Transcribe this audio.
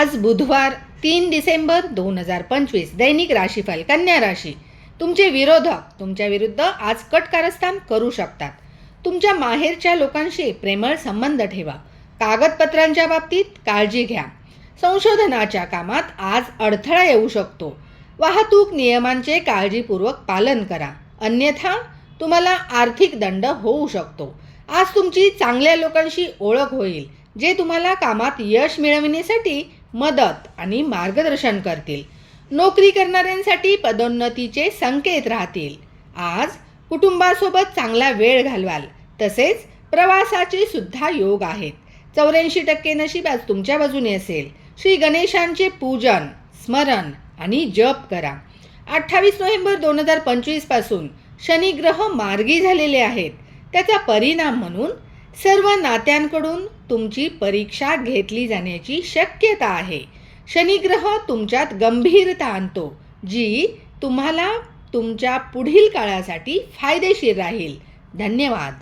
आज बुधवार 3 डिसेंबर 2025 दैनिक राशीफल कन्या राशी. तुमचे विरोधक तुमच्या विरुद्ध आज कट कारस्थान करू शकतात. तुमच्या माहेरच्या लोकांशी प्रेमळ संबंध ठेवा. कागदपत्रांच्या बाबतीत काळजी घ्या. संशोधनाच्या कामात आज अडथळा येऊ शकतो. वाहतूक नियमांचे काळजीपूर्वक पालन करा, अन्यथा तुम्हाला आर्थिक दंड होऊ शकतो. आज तुमची चांगल्या लोकांशी ओळख होईल, जे तुम्हाला कामात यश मिळविण्यासाठी मदत आणि मार्गदर्शन करतील. नोकरी करणाऱ्यांसाठी पदोन्नतीचे संकेत राहतील. आज कुटुंबासोबत चांगला वेळ घालवाल, तसेच प्रवासाचे सुद्धा योग आहेत. 84% नशीब आज तुमच्या बाजूने असेल. श्री गणेशांचे पूजन, स्मरण आणि जप करा. 28 नोव्हेंबर 2025 पासून शनिग्रह मार्गी झालेले आहेत. त्याचा परिणाम म्हणून सर्व नात्यांकडून तुमची परीक्षा घेतली जाण्याची शक्यता आहे. शनिग्रह तुमच्यात गंभीरता आणतो, जी तुम्हाला तुमच्या पुढील काळासाठी फायदेशीर राहील. धन्यवाद.